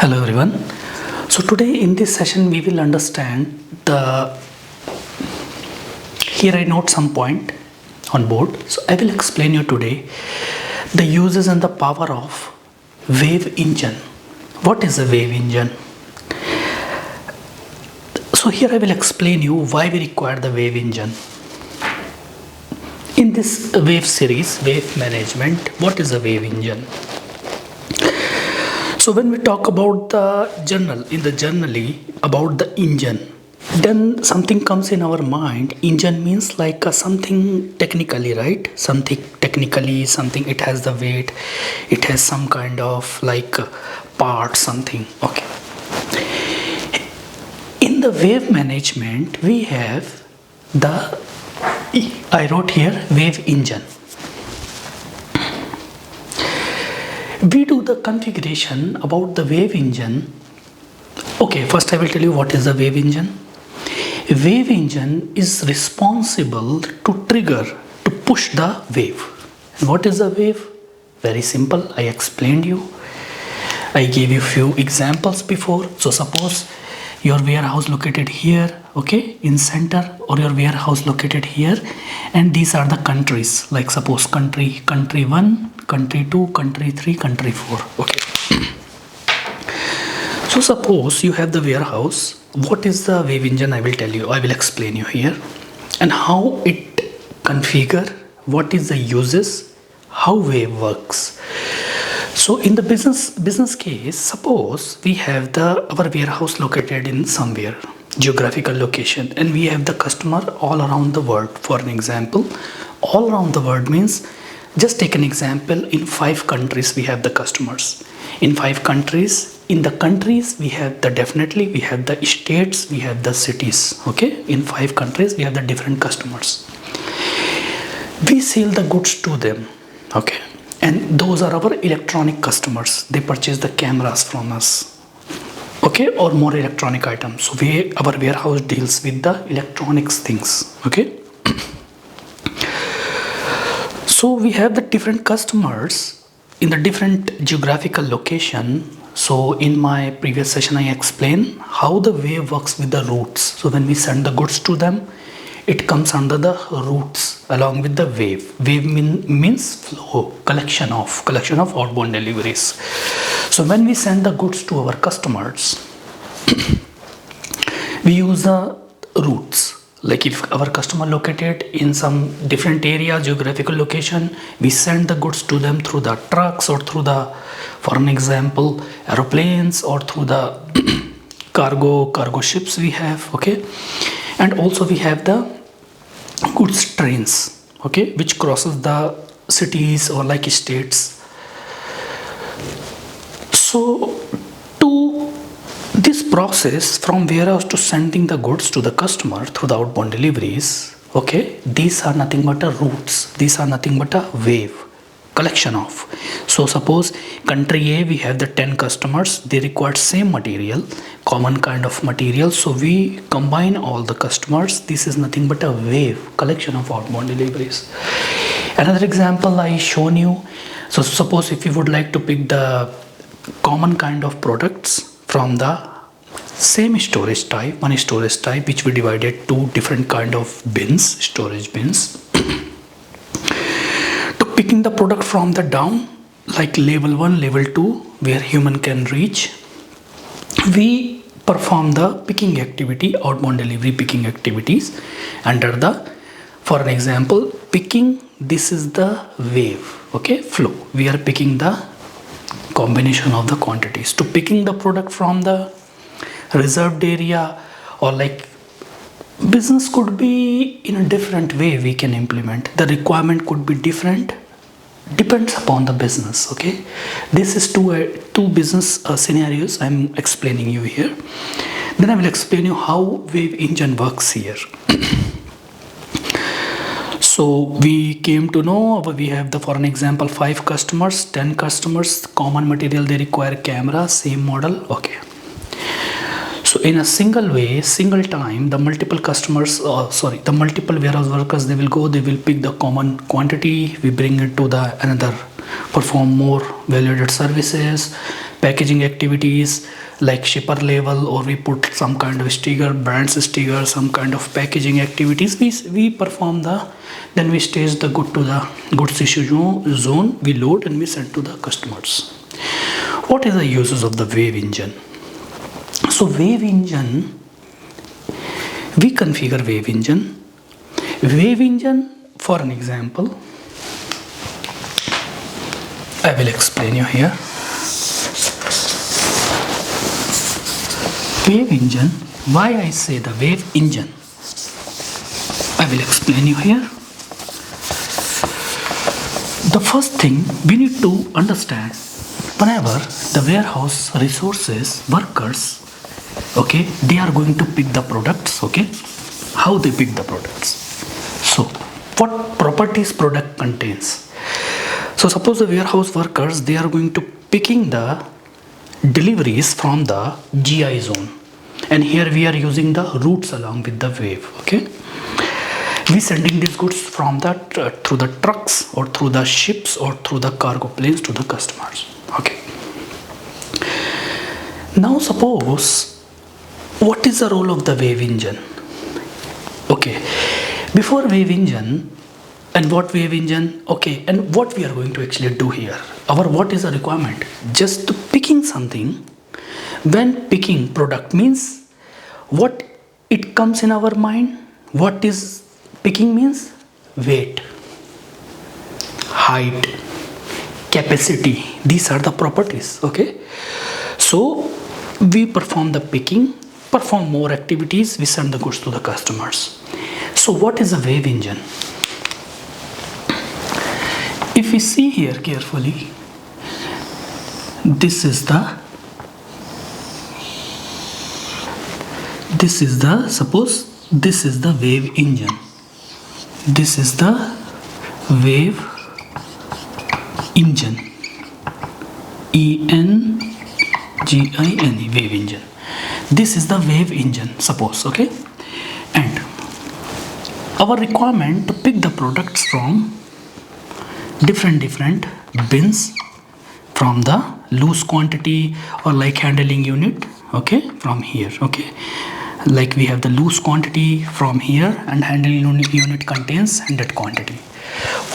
Hello everyone. So today in this session we will understand here I note some point on board. So I will explain you today the uses and the power of wave engine. What is a wave engine? So here I will explain you why we require the wave engine. In this wave series, wave management, what is a wave engine? So when we talk about generally about the engine, then something comes in our mind. Engine means like something technically, right? Something technically, something it has the weight, it has some kind of like part, something. Okay. In the wave management, we have I wrote here wave engine. We do the configuration about the wave engine. Okay, first I will tell you what is the wave engine. A wave engine is responsible to trigger, to push the wave. And what is the wave? Very simple, I explained you. I gave you few examples before. So suppose your warehouse located here, okay, in center, or your warehouse located here, and these are the countries, like suppose country 1, country 2, country 3, country 4. Okay. So suppose you have the warehouse. What is the wave engine? I will tell you. I will explain you here, and how it configure. What is the uses? How wave works. So in the business case, suppose we have our warehouse located in somewhere geographical location, and we have the customer all around the world. For an example, all around the world means, just take an example, in 5 countries we have the customers. In 5 countries, in the countries we have definitely we have the states, we have the cities. Okay, in 5 countries we have the different customers. We sell the goods to them. Okay, and those are our electronic customers. They purchase the cameras from us. Okay, or more electronic items. So our warehouse deals with the electronics things. Okay. So we have the different customers in the different geographical location. So in my previous session I explained how the wave works with the routes. So when we send the goods to them, it comes under the routes along with the wave. Wave means flow, collection of outbound deliveries. So when we send the goods to our customers, we use the routes. Like if our customer located in some different area, geographical location, we send the goods to them through the trucks, or through for an example, aeroplanes, or through the cargo ships we have. Okay, and also we have the goods trains. Okay, which crosses the cities or like states. So this process from warehouse to sending the goods to the customer through the outbound deliveries, okay, these are nothing but a routes. These are nothing but a wave, collection of. So suppose country A, we have the 10 customers. They require same material, common kind of material. So we combine all the customers. This is nothing but a wave, collection of outbound deliveries. Another example I shown you. So suppose if you would like to pick the common kind of products from the same storage type, one storage type, which we divided two different kind of bins, storage bins. To picking the product from the down, like level 1, level 2, where human can reach, we perform the picking activity, outbound delivery picking activities under for an example, picking, this is the wave, okay, flow. We are picking the combination of the quantities. To picking the product from the reserved area, or like business could be in a different way we can implement. The requirement could be different, depends upon the business. Okay, this is two business scenarios I'm explaining you here. Then I will explain you how wave engine works here. So we came to know we have for an example 5 customers, 10 customers, common material, they require camera, same model. Okay. So in a single way, single time, the multiple customers, the multiple warehouse workers, they will pick the common quantity, we bring it to the another, perform more value-added services, packaging activities like shipper label, or we put some kind of sticker, brands sticker, some kind of packaging activities. We perform then we stage the good to the goods issue zone, we load and we send to the customers. What is the uses of the wave engine? So wave engine, we configure wave engine. Wave engine, for an example, I will explain you here. Wave engine, why I say the wave engine, I will explain you here. The first thing we need to understand, whenever the warehouse resources, workers, okay, they are going to pick the products, okay, how they pick the products. So what properties product contains. So suppose the warehouse workers, they are going to picking the deliveries from the GI zone, and here we are using the routes along with the wave, okay. We sending these goods from through the trucks or through the ships or through the cargo planes to the customers, okay. Now suppose, what is the role of the wave engine? Okay, before wave engine, and what wave engine, okay, and what we are going to actually do here, what is the requirement? Just to picking something. When picking product means, what it comes in our mind, what is picking means? Weight, height, capacity, these are the properties, okay. So we perform the picking, perform more activities, we send the goods to the customers. So what is a wave engine? If we see here carefully, this is the suppose this is the wave engine, this is the wave engine, ENGINE, wave engine. This is the wave engine, suppose, okay. And our requirement to pick the products from different bins, from the loose quantity or like handling unit, okay, from here, okay. Like we have the loose quantity from here, and handling unit contains 100 quantity.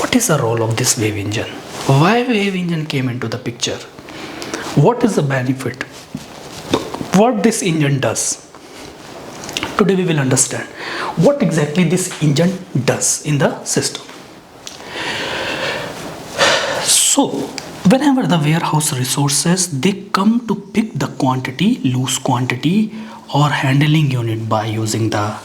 What is the role of this wave engine? Why wave engine came into the picture? What is the benefit? What this engine does? Today we will understand what exactly this engine does in the system. So whenever the warehouse resources, they come to pick the quantity, loose quantity or handling unit by using the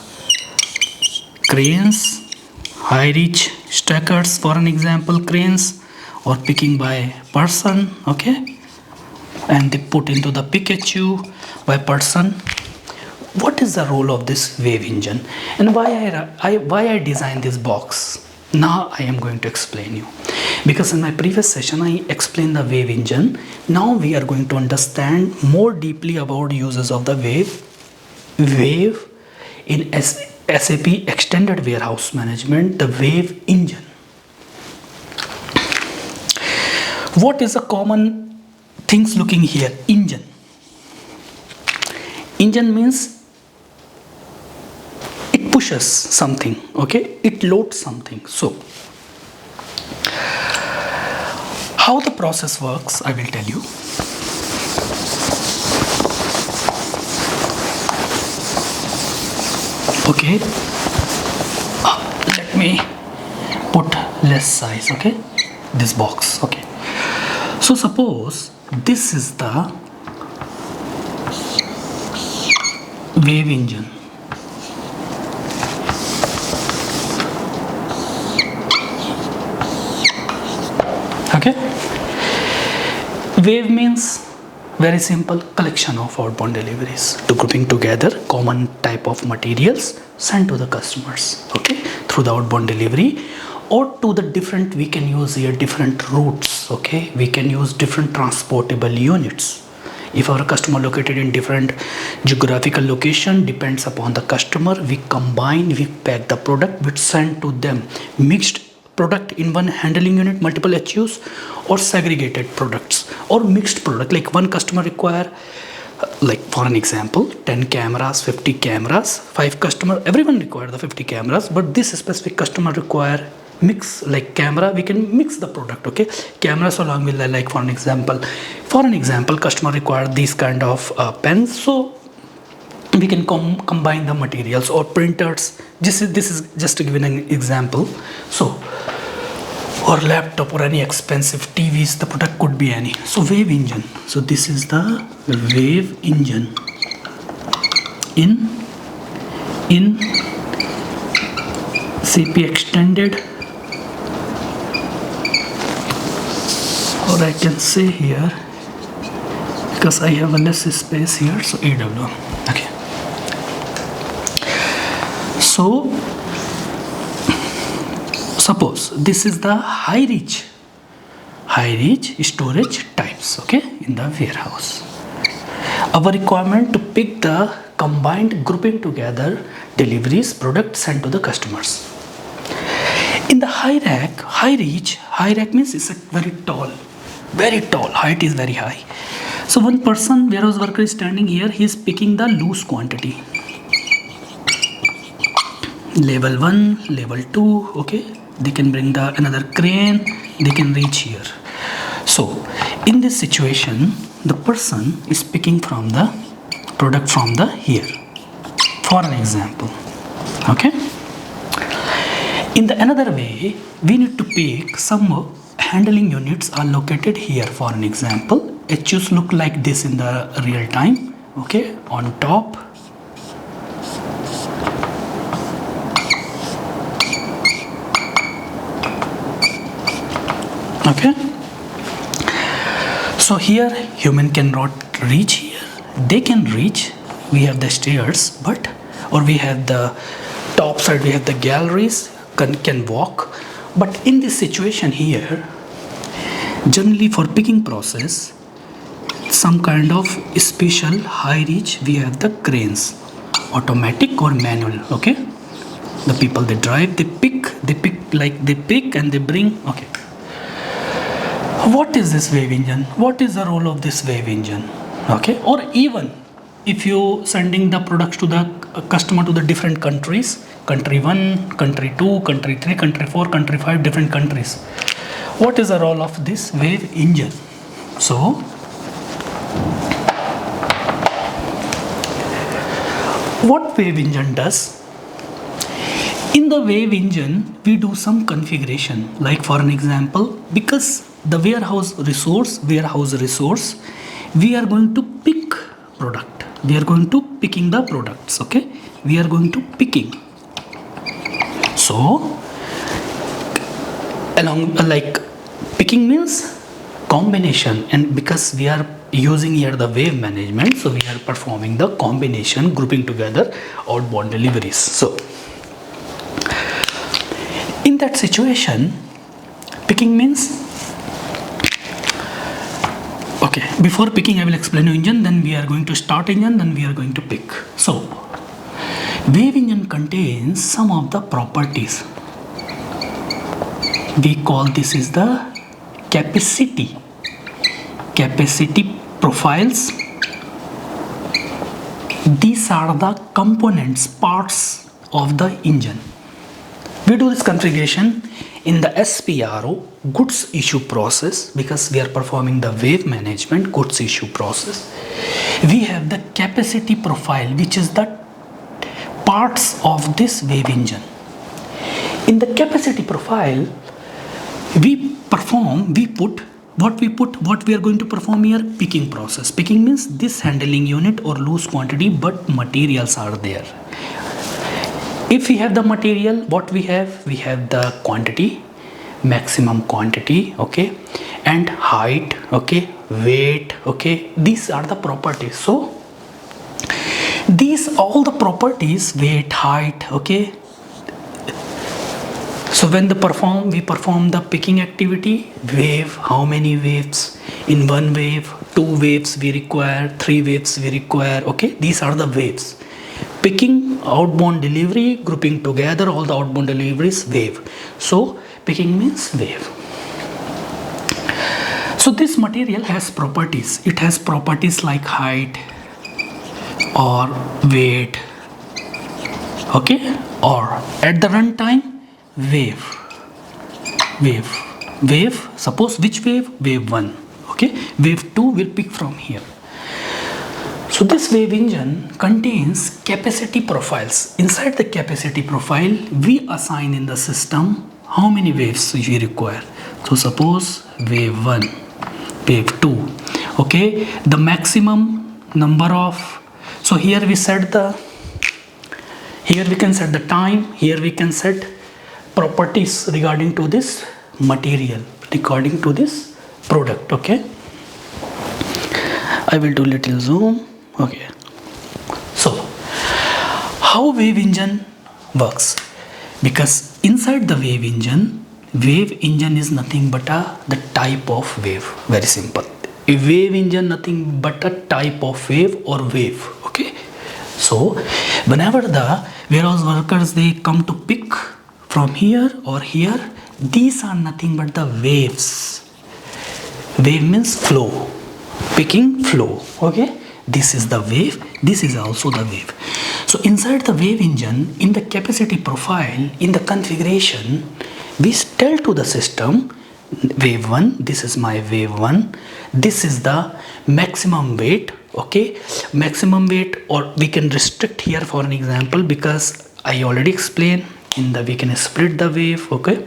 cranes, high reach stackers, for an example, cranes, or picking by person, okay, and they put into the pick HU by person. What is the role of this wave engine, and why I designed this box? Now I am going to explain you, because in my previous session I explained the wave engine. Now we are going to understand more deeply about uses of the wave in SAP Extended Warehouse Management, the wave engine. What is the common things looking here? Engine. Engine means it pushes something, okay, it loads something. So how the process works, I will tell you. Okay, let me put less size, okay, this box, okay. So suppose this is the wave engine. Okay, wave means very simple collection of outbound deliveries to grouping together common type of materials sent to the customers, okay, through the outbound delivery, or to the different, we can use here different routes, okay, we can use different transportable units. If our customer located in different geographical location, depends upon the customer, we combine, we pack the product, we send to them mixed product in one handling unit, multiple HUs, or segregated products, or mixed product, like one customer require, like for an example, 10 cameras, 50 cameras, 5 customer, everyone require the 50 cameras, but this specific customer require mix, like camera, we can mix the product, okay? Cameras along with, like for an example, customer require these kind of pens, so we can combine the materials, or printers. This is just to give an example. So, or laptop, or any expensive TVs, the product could be any. So wave engine, so this is the wave engine in CP extended, or I can say here, because I have a less space here, so AW. Okay, so suppose this is the high reach storage types, okay, in the warehouse. Our requirement to pick the combined grouping together deliveries, products sent to the customers. In the high rack means it's a very tall, height is very high. So one person, warehouse worker, is standing here, he is picking the loose quantity. Level 1, level 2, okay, they can bring the another crane, they can reach here. So in this situation, the person is picking from the product from the here, for an example, okay. In the another way, we need to pick some handling units are located here, for an example. HUs look like this in the real time, okay, on top. Okay, so here human cannot reach here, they can reach, we have the stairs, but, or we have the top side, we have the galleries, can walk. But in this situation here, generally for picking process, some kind of special high reach, we have the cranes, automatic or manual, okay. The people, they drive, they pick and they bring, okay. What is this wave engine? What is the role of this wave engine? Okay, or even if you sending the products to the customer to the different countries, country 1, country 2, country 3, country 4, country 5, different countries. What is the role of this wave engine? So, what wave engine does? In the wave engine, we do some configuration, like for an example, because the warehouse resource, we are going to pick product. We are going to picking the products, okay? We are going to picking. So, along like picking means combination, and because we are using here the wave management, so we are performing the combination, grouping together outbound deliveries. So, in that situation, picking means, okay, before picking I will explain you engine, then we are going to start engine, then we are going to pick. So, wave engine contains some of the properties. We call this is the capacity profiles. These are the components, parts of the engine. We do this configuration in the SPRO, goods issue process, because we are performing the wave management goods issue process. We have the capacity profile, which is the parts of this wave engine. In the capacity profile, what we are going to perform here, picking process. Picking means this handling unit or loose quantity, but materials are there. If we have the material, what we have the quantity, maximum quantity, okay, and height, okay, weight, okay, these are the properties. So these all the properties, weight, height, okay. So when we perform the picking activity, wave, how many waves? In one wave, 2 waves we require, 3 waves we require, okay, these are the waves. Picking, outbound delivery, grouping together all the outbound deliveries, wave. So picking means wave. So this material has properties. It has properties like height or weight, okay, or at the runtime wave. Suppose which wave? Wave 1, okay. Wave 2 will pick from here. So this wave engine contains capacity profiles. Inside the capacity profile, we assign in the system how many waves we require. So suppose wave 1, wave 2, okay, the maximum number of, so here we set the, here we can set the time, here we can set properties regarding to this material, regarding to this product, okay. I will do little zoom, okay. So how wave engine works? Because inside the wave engine is nothing but the type of wave. Very simple. A wave engine nothing but a type of wave or wave, okay. So whenever the warehouse workers they come to pick from here or here, these are nothing but the waves. Wave means flow, picking flow, okay. This is the wave, this is also the wave. So inside the wave engine, in the capacity profile, in the configuration, we tell to the system, wave 1, this is my wave 1, this is the maximum weight, okay, maximum weight, or we can restrict here for an example, because I already explained in the, we can split the wave, okay,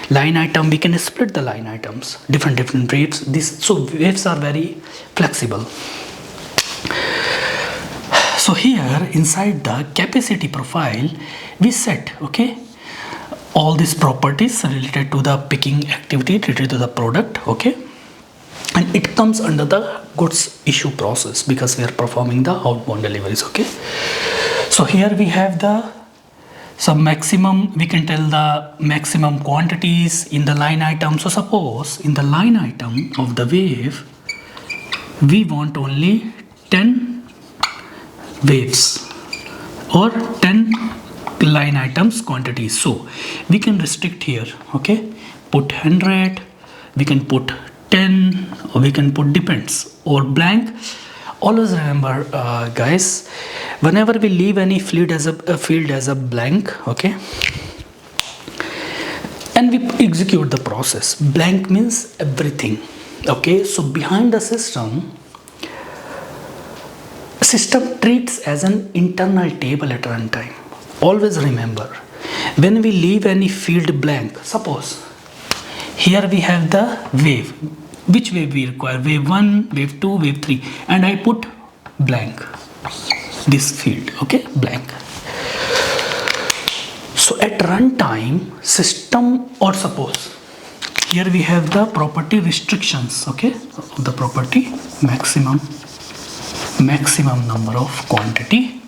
line item, we can split the line items, different waves. This, so waves are very flexible. So here inside the capacity profile, we set, okay, all these properties related to the picking activity, related to the product, okay, and it comes under the goods issue process because we are performing the outbound deliveries, okay. So here we have the some maximum, we can tell the maximum quantities in the line item. So suppose in the line item of the wave, we want only 10 waves or 10 line items quantities. So we can restrict here, okay, put 100, we can put 10, or we can put depends or blank. Always remember guys, whenever we leave any field as a blank, okay, and we execute the process, blank means everything, okay. So behind the system treats as an internal table at runtime. Always remember, when we leave any field blank, suppose here we have the wave, which wave we require, wave 1, wave 2, wave 3, and I put blank, this field, okay, blank. So at runtime system, or suppose here we have the property restrictions, okay, the property maximum number of quantity,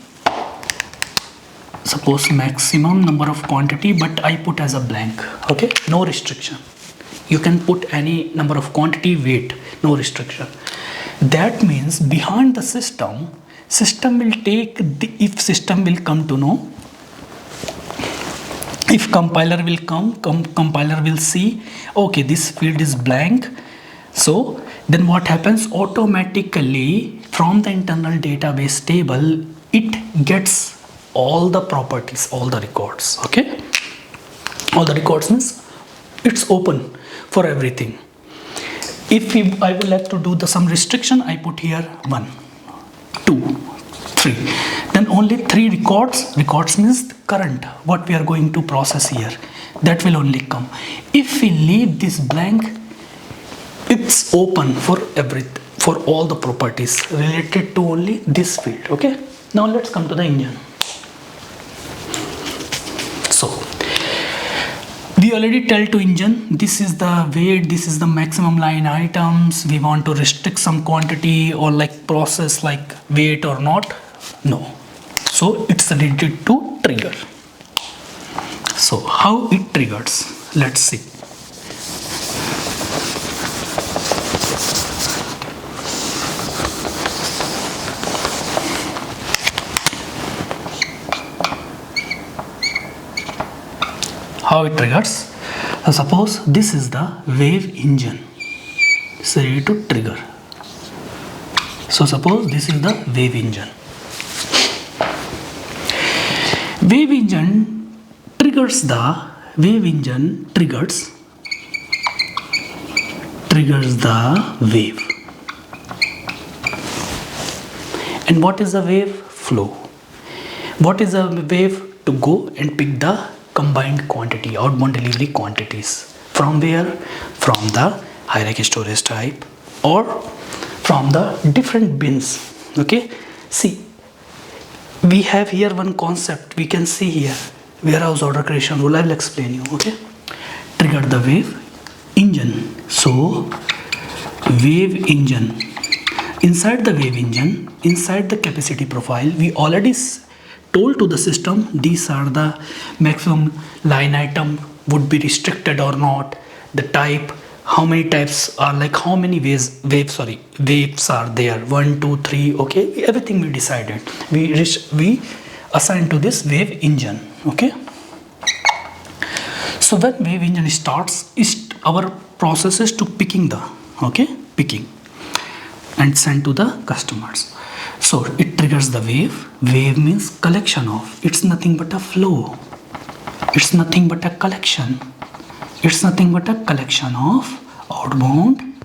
suppose maximum number of quantity, but I put as a blank, okay, no restriction. You can put any number of quantity, weight, no restriction. That means behind the system will take the, if system will come to know, if compiler will compiler will see, okay, this field is blank. So then what happens, automatically from the internal database table, it gets all the properties, all the records, okay. All the records means it's open for everything. If I would like to do some restriction, I put here 1, 2, 3. Then only 3 records means current, what we are going to process here, that will only come. If we leave this blank, it's open for everything, for all the properties related to only this field, okay. Now let's come to the engine. So we already tell to engine, this is the weight, this is the maximum line items, we want to restrict some quantity or like process like weight or not, no. So it's related to trigger. So how it triggers, let's see. How it triggers. So suppose this is the wave engine. is ready to trigger. So suppose this is the wave engine. Wave engine triggers the wave. And what is the wave? Flow. What is the wave? To go and pick the combined quantity, outbound delivery quantities. From where? From the hierarchy storage type or from the different bins. Okay, see, we have here one concept. We can see here warehouse order creation rule. I will explain you. Okay, trigger the wave engine. So wave engine, inside the wave engine, inside the capacity profile, we already told to the system these are the maximum line item would be restricted or not, the type, how many types are, like how many waves are there, 1 2 3. Okay, everything we decided, we assigned to this wave engine. Okay, so when wave engine starts, our process is to picking and send to the customers. So it triggers the wave. Wave means collection of. It's nothing but a flow. It's nothing but a collection. It's nothing but a collection of outbound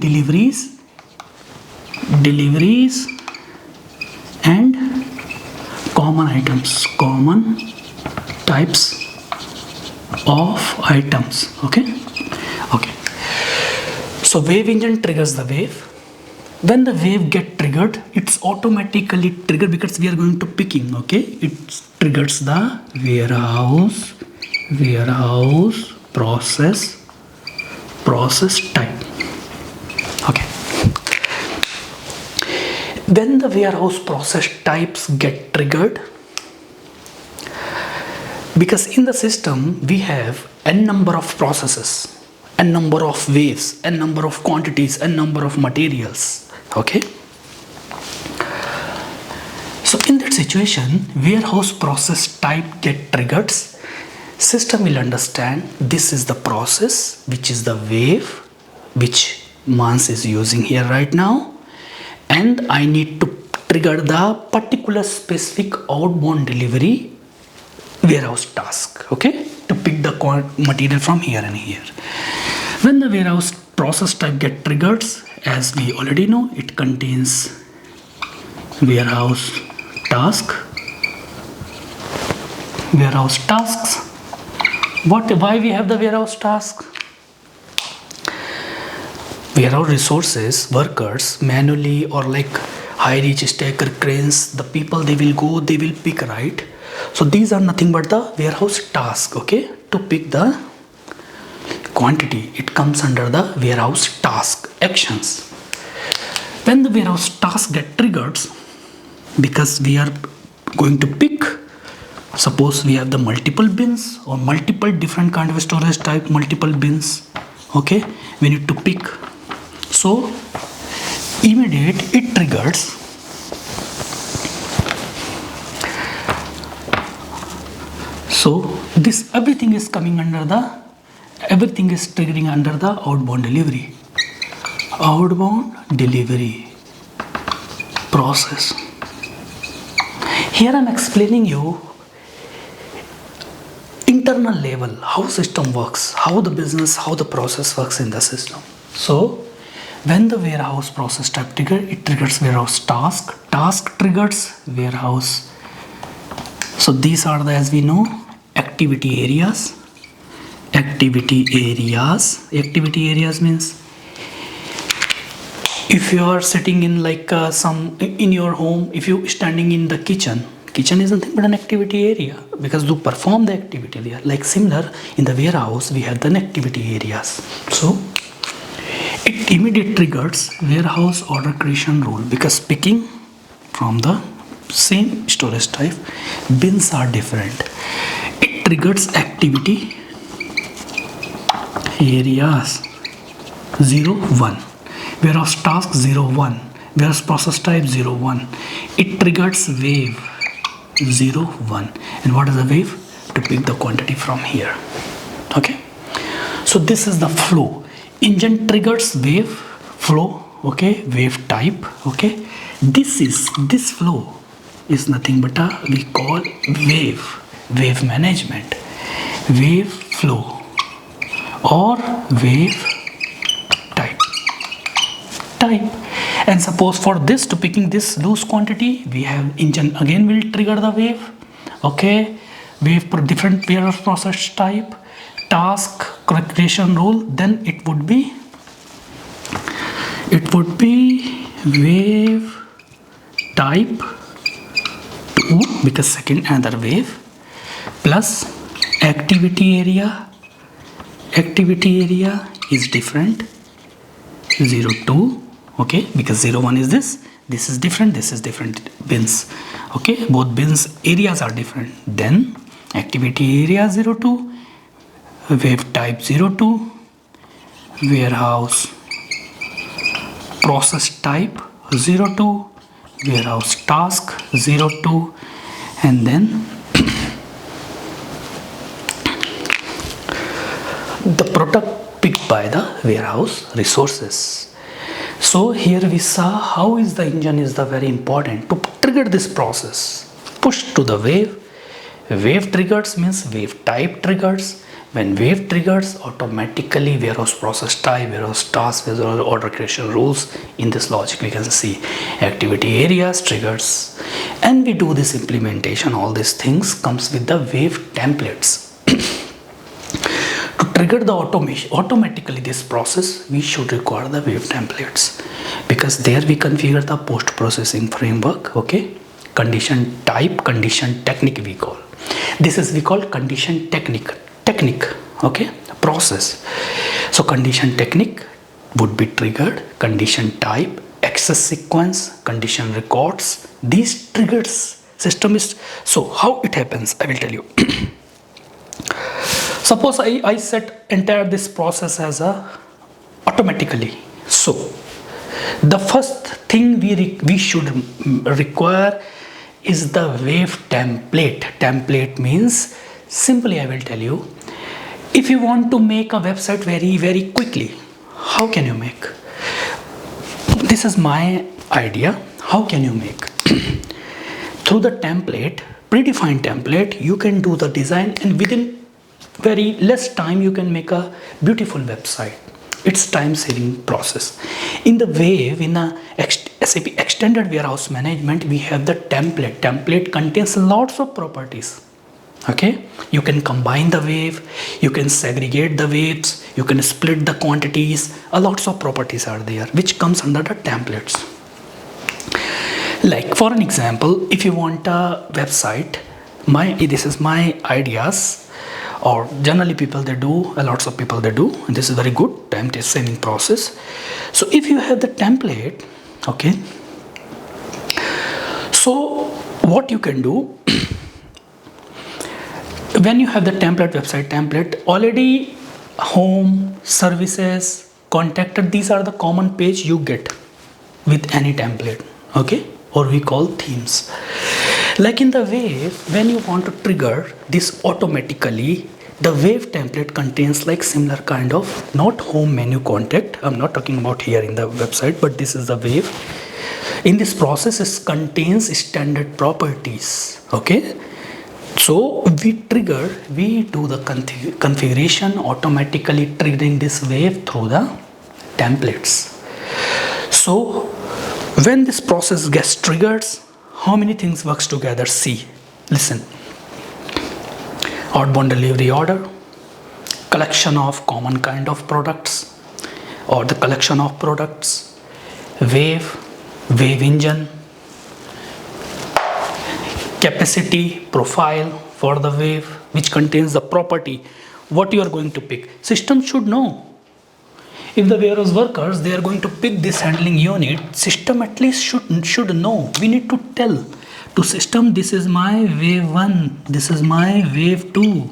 deliveries and common items, common types of items. Okay. So wave engine triggers the wave. When the wave get triggered, it's automatically triggered because we are going to picking. Okay, it triggers the warehouse process type. Okay, when the warehouse process types get triggered, because in the system we have n number of processes, n number of waves, n number of quantities, n number of materials. Okay, so in that situation, warehouse process type get triggered. System will understand this is the process, which is the wave, which MANS is using here right now, and I need to trigger the particular specific outbound delivery warehouse task. Okay, to pick the material from here and here. When the warehouse process type get triggered, as we already know, it contains warehouse tasks. Why we have the warehouse task? Warehouse resources, workers, manually or like high reach stacker cranes, the people they will go, they will pick, right? So these are nothing but the warehouse task. Okay, to pick the quantity, it comes under the warehouse task actions. When the warehouse task get triggered, because we are going to pick, suppose we have the multiple bins or multiple different kind of storage type, multiple bins. Okay, we need to pick. So immediate it triggers. So this everything is coming under the, everything is triggering under the outbound delivery process. Here I am explaining you internal level, how system works, how the business, how the process works in the system. So when the warehouse process type trigger, it triggers warehouse task triggers warehouse. So these are the, as we know, activity areas means, if you are sitting in like in your home, if you standing in the kitchen is nothing but an activity area, because you perform the activity there. Like similar in the warehouse, we have the activity areas. So it immediately triggers warehouse order creation rule, because picking from the same storage type, bins are different. It triggers activity areas 0 1, warehouse task 0 1, warehouse process type 0 1. It triggers wave 0 1. And what is the wave? To pick the quantity from here. Okay, so this is the flow. engine triggers wave flow, okay, wave type, okay. This flow is nothing but we call wave management, wave flow or wave type. And suppose for this, to picking this loose quantity, we have engine again will trigger the wave, okay, wave for different pair of process type, task creation rule, then it would be wave type 2 because second another wave plus activity area is different 02, okay, because 01 is this is different, this is different bins, okay, both bins areas are different. Then activity area 02, wave type 02, warehouse process type 02, warehouse task 02, and then the product picked by the warehouse resources. So here we saw how is the engine is the very important to trigger this process. Push to the wave. Wave triggers means wave type triggers. When wave triggers, automatically warehouse process type, warehouse task, warehouse order creation rules. In this logic we can see activity areas triggers, and we do this implementation. All these things comes with the wave templates. To trigger the automation automatically this process, we should require the wave templates, because there we configure the post processing framework, okay, condition type, condition technique we call. This is we call condition technique, okay, process. So condition technique would be triggered, condition type, access sequence, condition records. These triggers system is, so how it happens I will tell you. Suppose I set entire this process as a automatically. So the first thing we should require is the wave template. Template means, simply I will tell you, if you want to make a website very quickly, how can you make? This is my idea. How can you make? Through the template, predefined template, you can do the design, and within very less time you can make a beautiful website. It's time saving process. In the wave, in a SAP extended warehouse management, we have the template contains lots of properties, okay. You can combine the wave, you can segregate the waves, you can split the quantities. Lots of properties are there which comes under the templates. Like for an example, if you want a website, this is my ideas, or generally people they do, lots of people they do, and this is very good time saving process. So if you have the template, okay, so what you can do, when you have the template, website template already, home, services, contacted, these are the common page you get with any template, okay, or we call themes. Like in the wave, when you want to trigger this automatically, the wave template contains like similar kind of, not home menu contact, I'm not talking about here in the website, but this is the wave. In this process it contains standard properties, okay. So we do the configuration automatically triggering this wave through the templates. So when this process gets triggered, how many things works together? See, listen. Outbound delivery order, collection of common kind of products, or the collection of products, wave engine, capacity profile for the wave, which contains the property what you are going to pick. System should know. If the warehouse workers they are going to pick this handling unit, system at least should know. We need to tell to system, this is my wave 1, this is my wave 2.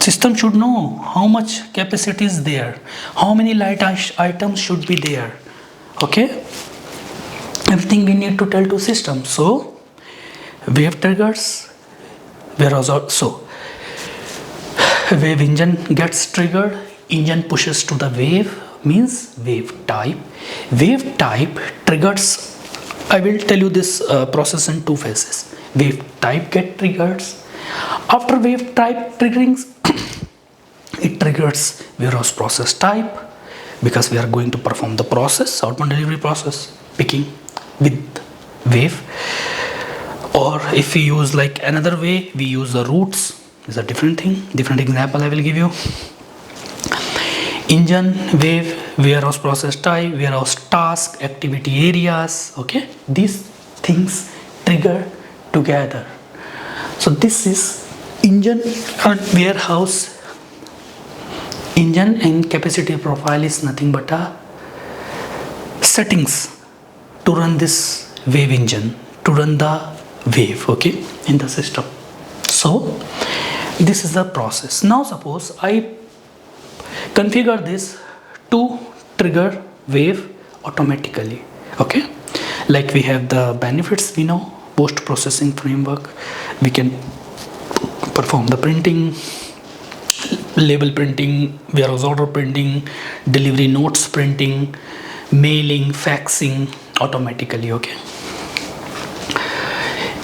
System should know how much capacity is there, how many light items should be there, okay. Everything we need to tell to system. So wave triggers, warehouse, so wave engine gets triggered, engine pushes to the wave means wave type. Wave type triggers. I will tell you this process in two phases. Wave type get triggers. After wave type triggering, it triggers warehouse process type, because we are going to perform the process, outbound delivery process, picking with wave. Or if we use like another way, we use the routes. It's a different thing, different example I will give you. Engine, wave, warehouse process type, warehouse task, activity areas. Okay, these things trigger together. So this is engine and warehouse. Engine and capacity profile is nothing but a settings to run this wave engine, to run the wave, okay, in the system. So this is the process. Now suppose I configure this to trigger wave automatically. Okay, like we have the benefits, we know, post processing framework, we can perform the printing, label printing, warehouse order printing, delivery notes printing, mailing, faxing automatically. Okay,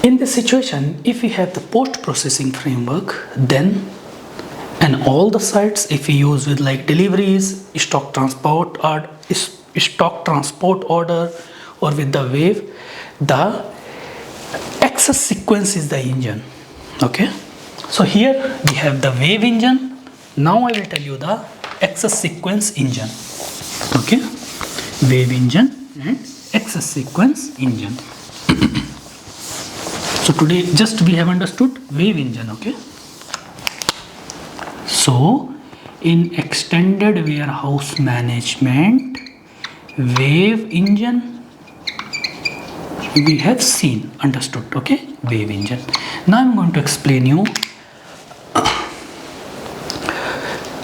in this situation, if we have the post processing framework, then and all the sites, if we use with like deliveries, stock transport order, or with the wave, the access sequence is the engine. Okay, so here we have the wave engine. Now I will tell you the access sequence engine. Okay, wave engine and access sequence engine. So today just we have understood wave engine. Okay, so in extended warehouse management, wave engine we have seen, understood. Okay, wave engine. Now I'm going to explain you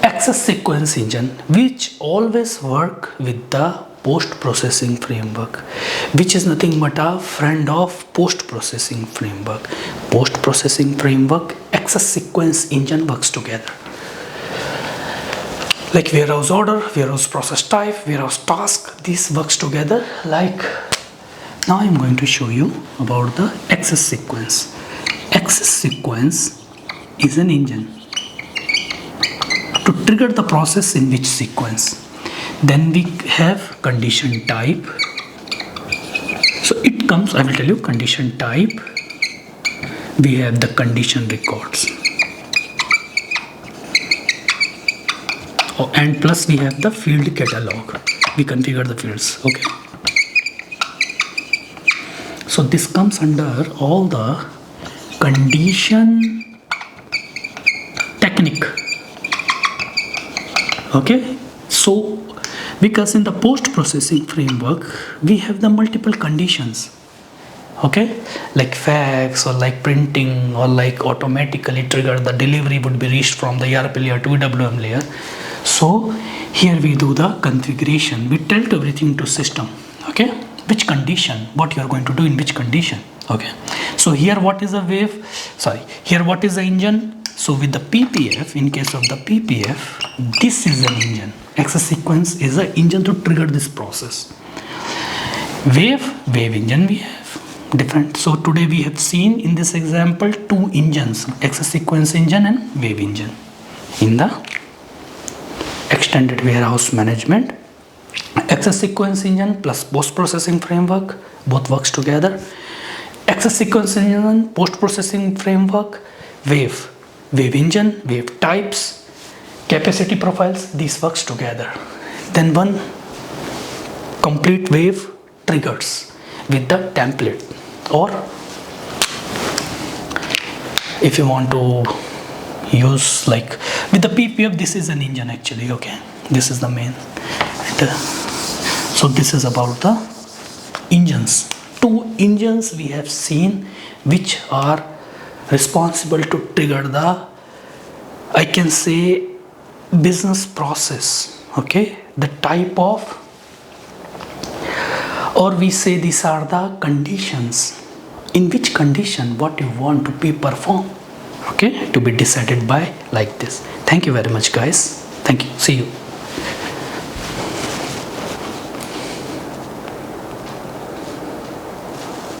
access sequence engine, which always work with the post processing framework, which is nothing but a friend of post processing framework. Post processing framework, access sequence engine works together. Like warehouse order, warehouse process type, warehouse task, this works together. Like now I'm going to show you about the access sequence. Access sequence is an engine to trigger the process in which sequence. Then we have condition type. So it comes, I will tell you condition type. We have the condition records. Oh, and plus we have the field catalog. We configure the fields. Okay. So this comes under all the condition technique. Okay. So because in the post processing framework we have the multiple conditions. Okay, like fax or like printing or like automatically trigger the delivery would be reached from the ERP layer to EWM layer. So here we do the configuration. We tell to everything to system. Okay, which condition, what you are going to do in which condition. Okay, so here what is a wave, here what is the engine. So with the PPF, in case of the PPF, this is an engine. Access sequence is an engine to trigger this process. Wave engine we have different. So today we have seen in this example two engines, access sequence engine and wave engine. In the extended warehouse management, access sequence engine plus post processing framework both works together. Access sequence engine, post processing framework, wave engine, wave types, capacity profiles, these works together. Then one complete wave triggers with the template, or if you want to use like with the PPF, this is an engine actually. Okay, this is the main. So this is about the engines. Two engines we have seen which are responsible to trigger the, I can say, business process. Okay, the type of, or we say these are the conditions, in which condition what you want to be performed. Okay, to be decided by like this. Thank you very much guys. Thank you. See you.